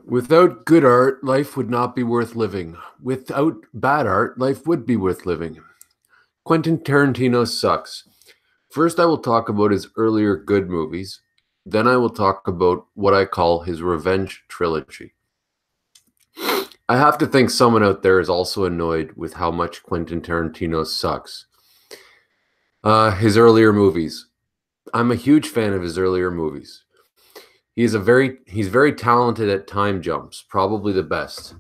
Without good art, life would not be worth living. Without bad art, life would be worth living. Quentin Tarantino sucks. First, I will talk about his earlier good movies. Then, I will talk about what I call his revenge trilogy. I have to think someone out there is also annoyed with how much Quentin Tarantino sucks. His earlier movies. I'm a huge fan of his earlier movies. He's very talented at time jumps, probably the best.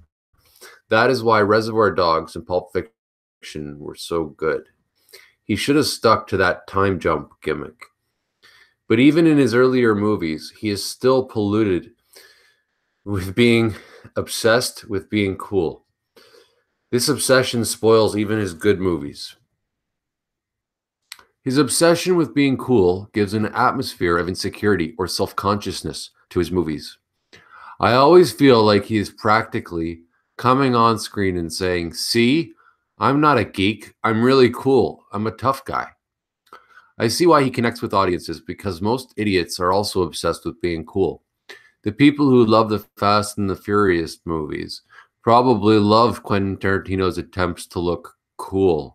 That is why Reservoir Dogs and Pulp Fiction were so good. He should have stuck to that time jump gimmick. But even in his earlier movies, he is still polluted with being obsessed with being cool. This obsession spoils even his good movies. His obsession with being cool gives an atmosphere of insecurity or self-consciousness to his movies. I always feel like he is practically coming on screen and saying, "See, I'm not a geek. I'm really cool. I'm a tough guy." I see why he connects with audiences, because most idiots are also obsessed with being cool. The people who love the Fast and the Furious movies probably love Quentin Tarantino's attempts to look cool.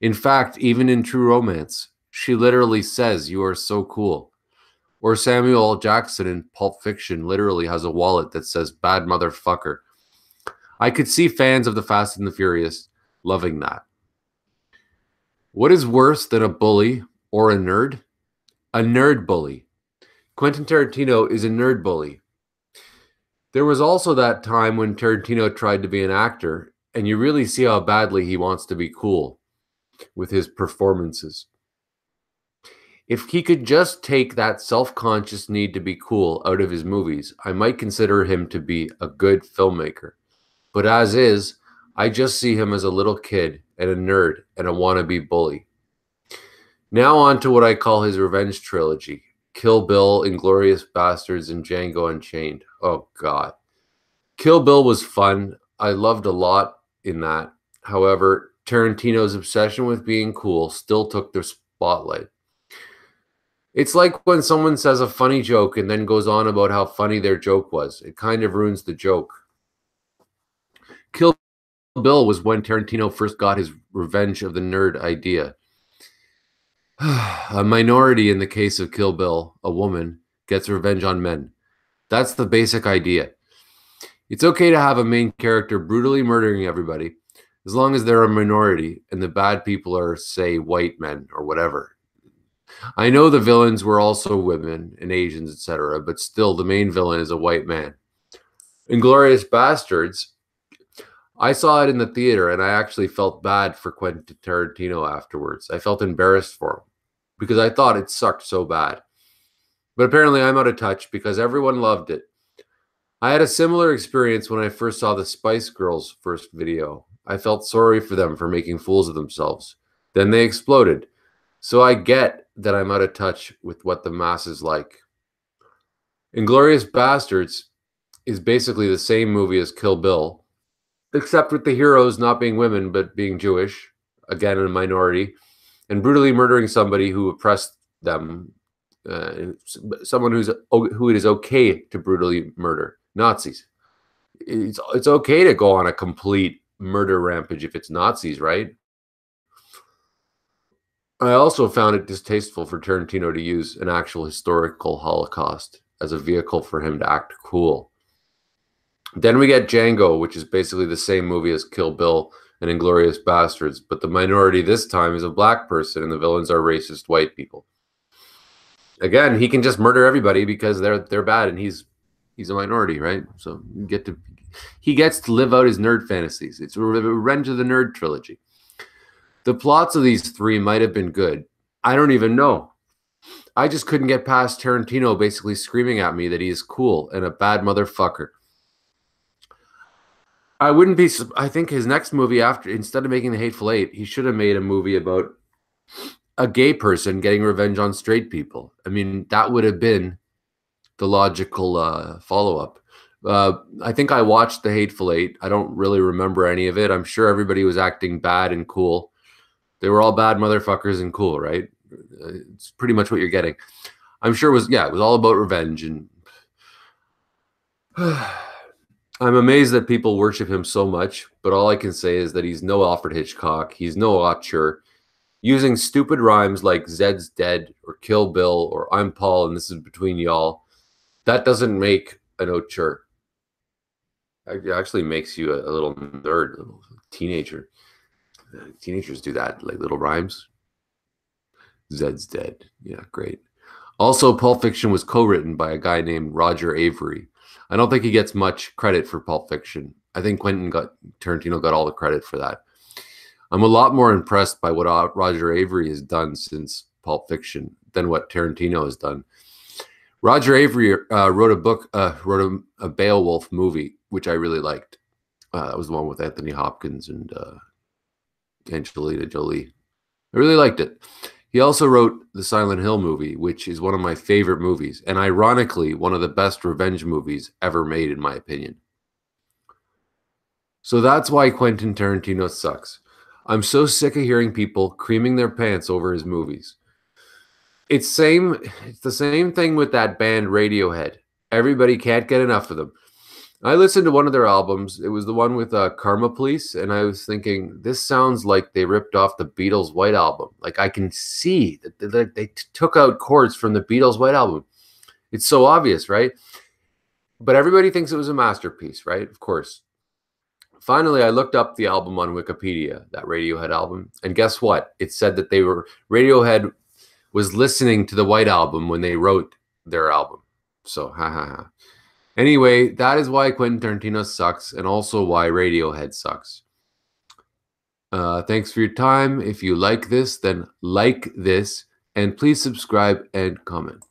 In fact, even in True Romance, she literally says, "You are so cool." Or Samuel L. Jackson in Pulp Fiction literally has a wallet that says, "Bad motherfucker." I could see fans of the Fast and the Furious loving that. What is worse than a bully or a nerd? A nerd bully. Quentin Tarantino is a nerd bully. There was also that time when Tarantino tried to be an actor, and you really see how badly he wants to be cool with his performances. If he could just take that self-conscious need to be cool out of his movies, I might consider him to be a good filmmaker. But as is, I just see him as a little kid and a nerd and a wannabe bully. Now on to what I call his revenge trilogy: Kill Bill, Inglourious Basterds, and Django Unchained. Oh, God. Kill Bill was fun. I loved a lot in that. However, Tarantino's obsession with being cool still took the spotlight. It's like when someone says a funny joke and then goes on about how funny their joke was. It kind of ruins the joke. Kill Bill was when Tarantino first got his revenge of the nerd idea. A minority, in the case of Kill Bill, a woman, gets revenge on men. That's the basic idea. It's okay to have a main character brutally murdering everybody, as long as they're a minority and the bad people are, say, white men or whatever. I know the villains were also women and Asians, etc., but still the main villain is a white man. Inglourious Basterds, I saw it in the theater and I actually felt bad for Quentin Tarantino afterwards. I felt embarrassed for him because I thought it sucked so bad. But apparently I'm out of touch because everyone loved it. I had a similar experience when I first saw the Spice Girls' first video. I felt sorry for them for making fools of themselves. Then they exploded. So I get that I'm out of touch with what the masses like. Inglourious Basterds is basically the same movie as Kill Bill, except with the heroes not being women but being Jewish, again a minority, and brutally murdering somebody who oppressed them, someone who it is okay to brutally murder, Nazis. It's okay to go on a complete murder rampage if it's Nazis, right? I also found it distasteful for Tarantino to use an actual historical Holocaust as a vehicle for him to act cool. Then we get Django, which is basically the same movie as Kill Bill and Inglourious Basterds, but the minority this time is a black person and the villains are racist white people. Again, he can just murder everybody because they're bad and he's a minority, right? So he gets to live out his nerd fantasies. It's a Revenge of the Nerd trilogy. The plots of these three might have been good. I don't even know. I just couldn't get past Tarantino basically screaming at me that he is cool and a bad motherfucker. I think his next movie after, instead of making The Hateful Eight, he should have made a movie about a gay person getting revenge on straight people. I mean, that would have been the logical follow-up. I think I watched The Hateful Eight. I don't really remember any of it. I'm sure everybody was acting bad and cool. They were all bad motherfuckers and cool, right? It's pretty much what you're getting. I'm sure it was all about revenge. And I'm amazed that people worship him so much, but all I can say is that he's no Alfred Hitchcock. He's no auteur. Using stupid rhymes like Zed's dead or Kill Bill or I'm Paul and this is between y'all, that doesn't make an auteur. It actually makes you a little nerd, a little teenager. Teenagers do that, like little rhymes. Zed's dead. Yeah, great. Also, Pulp Fiction was co-written by a guy named Roger Avery. I don't think he gets much credit for Pulp Fiction. I think Tarantino got all the credit for that. I'm a lot more impressed by what Roger Avery has done since Pulp Fiction than what Tarantino has done. Roger Avery wrote a Beowulf movie, which I really liked. That was the one with Anthony Hopkins and Angelina Jolie. I really liked it. He also wrote the Silent Hill movie, which is one of my favorite movies, and ironically, one of the best revenge movies ever made, in my opinion. So that's why Quentin Tarantino sucks. I'm so sick of hearing people creaming their pants over his movies. It's the same thing with that band Radiohead. Everybody can't get enough of them. I listened to one of their albums. It was the one with Karma Police, and I was thinking, this sounds like they ripped off the Beatles' White Album. Like I can see that they took out chords from the Beatles' White Album. It's so obvious, right? But everybody thinks it was a masterpiece, right? Of course. Finally, I looked up the album on Wikipedia, that Radiohead album, and guess what? It said that Radiohead was listening to the White Album when they wrote their album. So, ha ha ha. Anyway, that is why Quentin Tarantino sucks and also why Radiohead sucks. Thanks for your time. If you like this, then like this and please subscribe and comment.